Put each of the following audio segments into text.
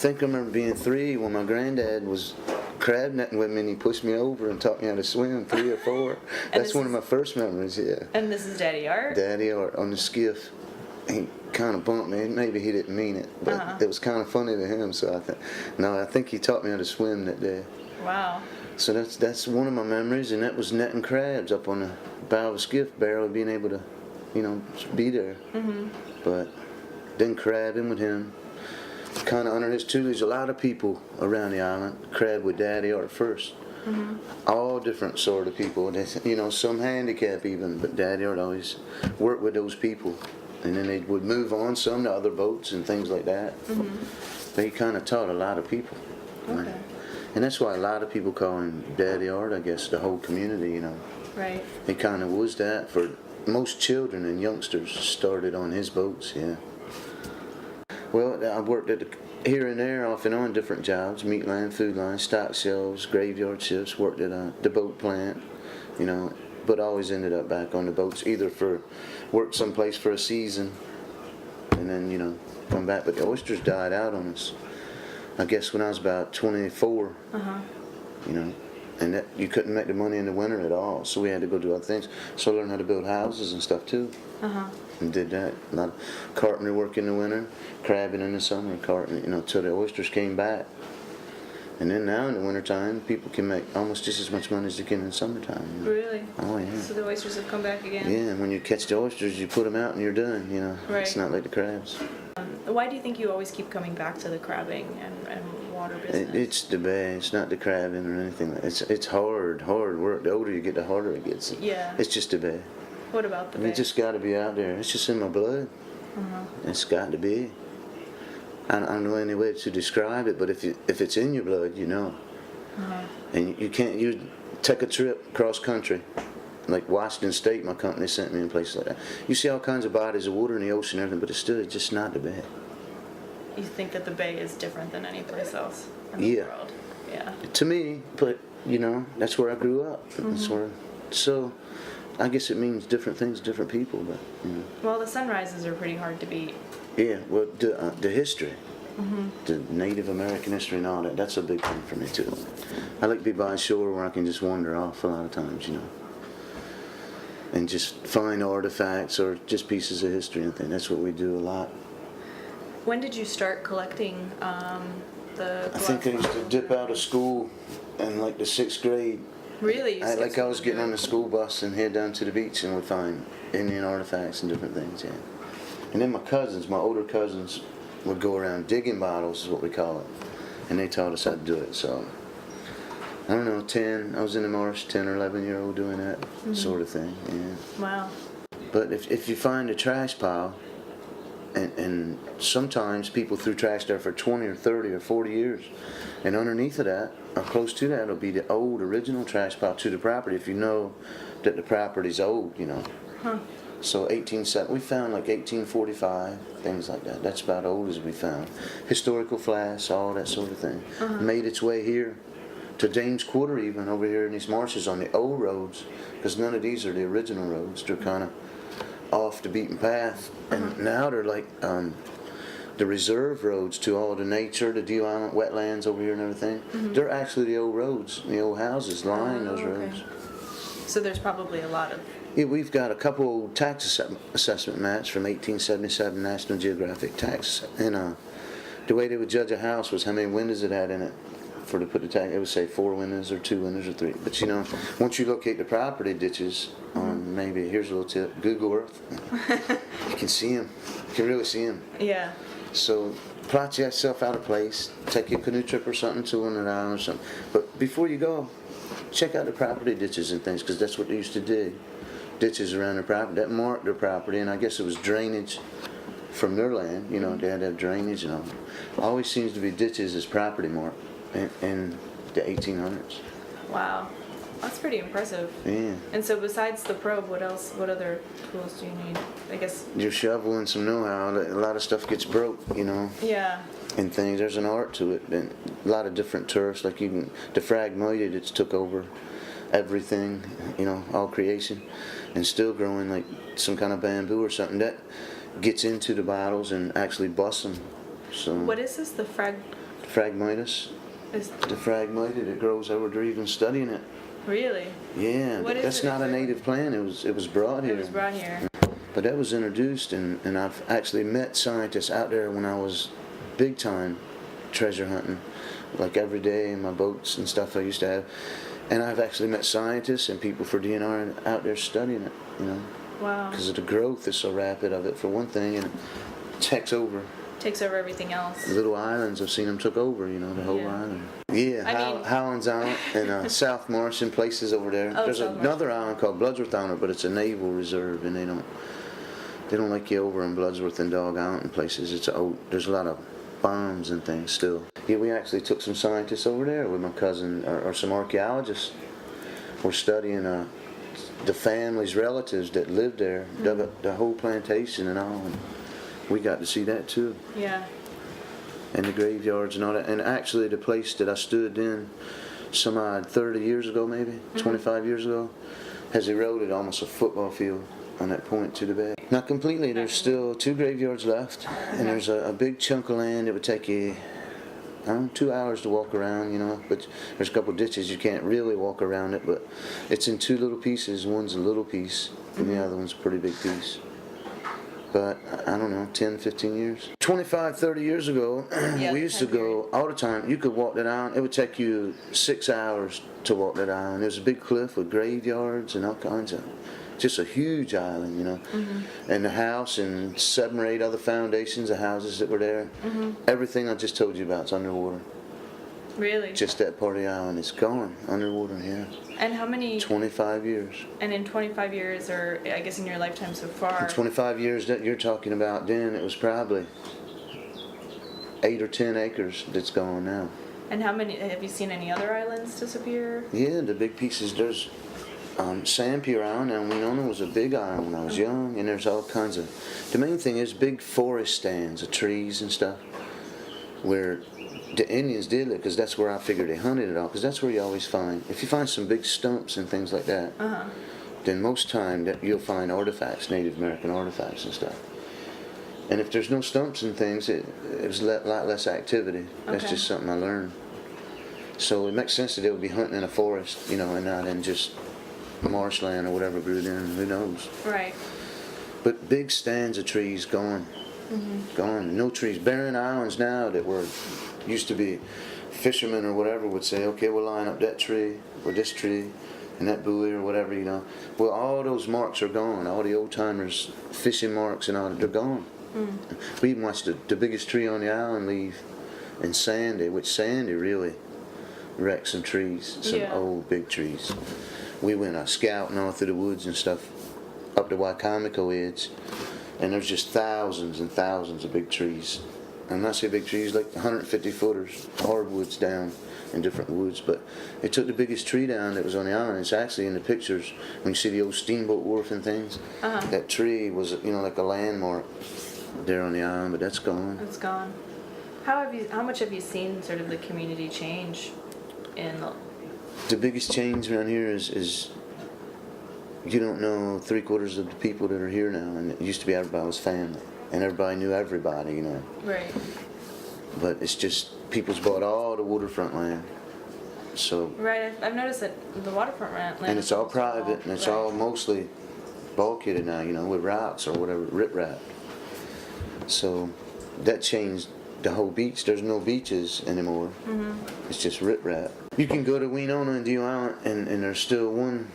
think I remember being 3 when my granddad was crab netting with me and he pushed me over and taught me how to swim, 3 or 4. That's one of my first memories, yeah. And this is Daddy Art? Daddy Art on the skiff. He kind of bumped me. Maybe he didn't mean it, but it was kind of funny to him. So I think he taught me how to swim that day. Wow. So that's one of my memories, and that was netting crabs up on the bow of a skiff, barely being able to, be there. But then crabbing with him, kind of under his tutelage. A lot of people around the island crabbed with Daddy Art first. All different sort of people. Some handicap even, but Daddy Art always worked with those people. And then they would move on some to other boats and things like that. But he kind of taught a lot of people. Okay. And that's why a lot of people call him Daddy Art, I guess, the whole community, Right. He kind of was that for most children and youngsters started on his boats, yeah. Well, I worked here and there, off and on, different jobs, meat line, food line, stock shelves, graveyard shifts, worked at the boat plant, but always ended up back on the boats, either work someplace for a season and then, come back. But the oysters died out on us, I guess, when I was about 24, and that you couldn't make the money in the winter at all, so we had to go do other things. So I learned how to build houses and stuff too, and did that. A lot of carpentry work in the winter, crabbing in the summer, carting, till the oysters came back. And then now in the wintertime, people can make almost just as much money as they can in the summertime. Really? Oh, yeah. So the oysters have come back again? Yeah, and when you catch the oysters, you put them out and you're done, Right. It's not like the crabs. Why do you think you always keep coming back to the crabbing and water business? It's the bay. It's not the crabbing or anything. It's hard work. The older you get, the harder it gets. Yeah. It's just the bay. What about the bay? It just got to be out there. It's just in my blood. It's got to be. I don't know any way to describe it, but if it's in your blood, you know. And you take a trip cross country, like Washington State, my company sent me in places like that. You see all kinds of bodies of water in the ocean and everything, but it's still just not the bay. You think that the bay is different than any place else in the world? Yeah. To me, but that's where I grew up. That's where. So, I guess it means different things to different people, but. Well, the sunrises are pretty hard to beat. Yeah, well, the history, the Native American history and all that's a big thing for me too. I like to be by shore where I can just wander off a lot of times, and just find artifacts or just pieces of history and things. That's what we do a lot. When did you start collecting the? I think I used to dip out of school in like the 6th grade. Really? I was getting on the school bus and head down to the beach and would find Indian artifacts and different things, yeah. And then my older cousins, would go around digging bottles, is what we call it. And they taught us how to do it. So, I don't know, I was in the marsh, 10 or 11-year-old doing that sort of thing, yeah. Wow. But if you find a trash pile, and sometimes people threw trash there for 20 or 30 or 40 years, and underneath of that, or close to that, will be the old original trash pile to the property, if you know that the property's old, So we found like 1845, things like that. That's about old as we found. Historical flasks, all that sort of thing. Made its way here to James Quarter, even over here in these marshes on the old roads, because none of these are the original roads. They're kind of off the beaten path, and now they're like the reserve roads to all the nature, the Dew Island wetlands over here and everything. They're actually the old roads, the old houses line those roads. So there's probably a lot of. Yeah, we've got a couple old tax assessment maps from 1877 National Geographic tax, and the way they would judge a house was how many windows it had in it. To put the tax, it would say 4 windows or 2 windows or 3. But once you locate the property ditches, maybe here's a little tip: Google Earth. You can see them. You can really see them. Yeah. So plot yourself out a place. Take your canoe trip or something to an island or something. But before you go, check out the property ditches and things, because that's what they used to dig. Ditches around their property that marked their property, and I guess it was drainage from their land. They had to have drainage and all. Always seems to be ditches as property marked in the 1800s. Wow, that's pretty impressive. Yeah. And so besides the probe, what other tools do you need? I guess. Your shovel and some know-how. A lot of stuff gets broke, Yeah. And things. There's an art to it, and a lot of different turfs. Like the Phragmites, it's took over everything, all creation, and still growing like some kind of bamboo or something that gets into the bottles and actually busts them. So what is this? The Phragmites. Is The Phragmite, it grows over there, even studying it. really? Yeah, What is that's it not a exactly? native plant. It was brought here. It was brought here. But that was introduced, and I've actually met scientists out there when I was big time treasure hunting, like every day in my boats and stuff I used to have. And I've actually met scientists and people for DNR out there studying it, you know, Wow. because the growth is so rapid of it, for one thing, and it takes over. Takes over everything else. Little islands, I've seen them took over, you know, the whole Yeah. island. Yeah, I mean- Howlands Island and South Marsh and places over there. Oh, There's South Marsh. another island called Bloodsworth Island, but it's a naval reserve, and they don't like you over in Bloodsworth and Dog Island and places. There's a lot of bombs and things still. Yeah, we actually took some scientists over there with my cousin, or some archaeologists. We're studying the family's relatives that lived there, the whole plantation and all. And we got to see that too, Yeah. and the graveyards and all that. And actually, the place that I stood in, some odd 30 years ago, maybe 25 years ago, has eroded almost a football field on that point to the bay. Not completely. There's still 2 graveyards left, and there's a big chunk of land. It would take you, I don't know, 2 hours to walk around, you know. But there's a couple ditches you can't really walk around it. But it's in 2 little pieces. One's a little piece, and the other one's a pretty big piece. But I don't know, 10, 15 years. 25, 30 years ago, Yeah, we used to time go all the time. You could walk that island. It would take you 6 hours to walk that island. There's a big cliff with graveyards and all kinds of, just a huge island, you know. And the house and 7 or 8 other foundations of houses that were there. Everything I just told you about is underwater. Really? Just that part of the island is gone underwater, yeah. And how many? 25 years. And in 25 years, or I guess in your lifetime so far. 25 years that you're talking about, then it was probably 8 or 10 acres that's gone now. And how many? Have you seen any other islands disappear? Yeah, the big pieces. There's Sandpier Island, and Winona was a big island when I was young, and there's all kinds of. The main thing is big forest stands of trees and stuff, where the Indians did it, because that's where I figured they hunted it all, because that's where you always find. If you find some big stumps and things like that, then most time that you'll find artifacts, Native American artifacts and stuff. And if there's no stumps and things, it was a lot less activity. That's Okay. just something I learned. So it makes sense that they would be hunting in a forest, you know, and not in just marshland or whatever grew there. Who knows? Right. But big stands of trees gone. Gone. No trees. Barren islands now that were used to be fishermen or whatever would say, okay, we'll line up that tree or this tree and that buoy or whatever, you know. Well, all those marks are gone. All the old timers fishing marks and all that, they're gone. We even watched the biggest tree on the island leave in Sandy, which Sandy really wrecked some trees, some Yeah. old big trees. We went scouting all through the woods and stuff up the Waikamico edge, and there's just thousands and thousands of big trees. I'm not saying big trees, like 150 footers, hardwoods down in different woods, but they took the biggest tree down that was on the island. It's actually in the pictures when you see the old steamboat wharf and things. That tree was, you know, like a landmark there on the island, but that's gone. It's gone. How much have you seen sort of the community change in the? The biggest change around here is you don't know 3/4 of the people that are here now, and it used to be everybody was family, and everybody knew everybody, you know. Right. But it's just people's bought all the waterfront land, so Right. I've noticed that the waterfront land. and it's all is small. private, and it's Right. all mostly bulkheaded now, you know, with rocks or whatever, riprap. So that changed the whole beach. There's no beaches anymore. It's just riprap. You can go to Winona and Deal Island, and there's still one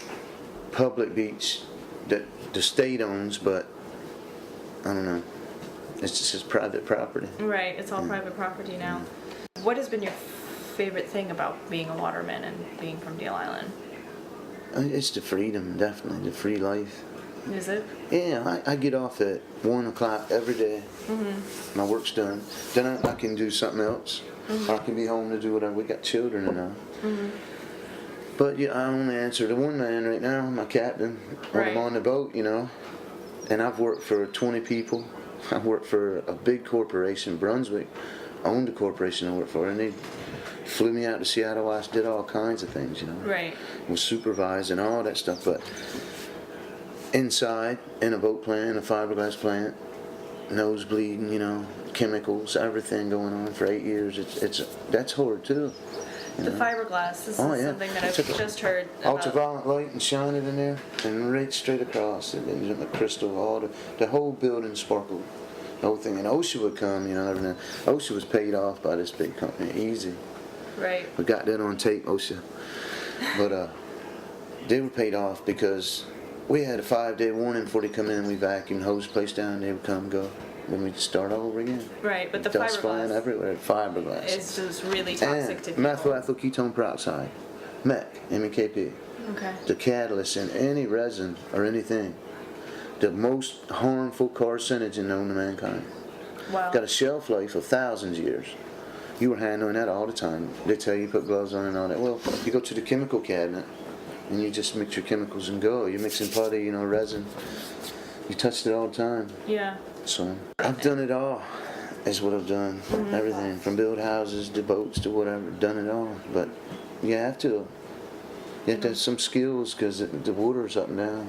public beach that the state owns, but I don't know. It's just private property. Right. It's all private property now. What has been your favorite thing about being a waterman and being from Deal Island? It's the freedom, definitely, the free life. Is it? Yeah, I get off at 1 o'clock every day. My work's done. Then I can do something else. Or I can be home to do whatever. We got children and all. But yeah, I only answer to one man right now, my captain, when I'm Right. on the boat, you know. And I've worked for 20 people. I worked for a big corporation, Brunswick, owned the corporation I worked for, and they flew me out to Seattle. I did all kinds of things, you know. Right. Was supervised and all that stuff, but inside in a boat plant, a fiberglass plant, nose bleeding, you know, chemicals, everything going on for 8 years. That's hard too. The fiberglass, this Oh, is yeah. something that I've Took a just heard about. Ultraviolet light and shine it in there, and right straight across it, and the crystal, the whole building sparkled, the whole thing. And OSHA would come, you know, and everything. OSHA was paid off by this big company, easy. Right. We got that on tape, OSHA. But they were paid off because we had a 5-day warning before they come in. We vacuumed, hose the place down, they would come, go. Then we'd start all over again. Right, but the Dust flying fiberglass everywhere, fiberglass. is just really toxic And to people. methyl ketone peroxide, MEK, MEKP. Okay. The catalyst in any resin or anything. The most harmful carcinogen known to mankind. Wow. Got a shelf life of thousands of years. You were handling that all the time. They tell you put gloves on and all that. Well, you go to the chemical cabinet and you just mix your chemicals and go. You're mixing putty, you know, resin. You touched it all the time. Yeah. So I've done it all, is what I've done. Everything from build houses to boats to whatever, done it all. But you have to. You have to have some skills because the water's up and down.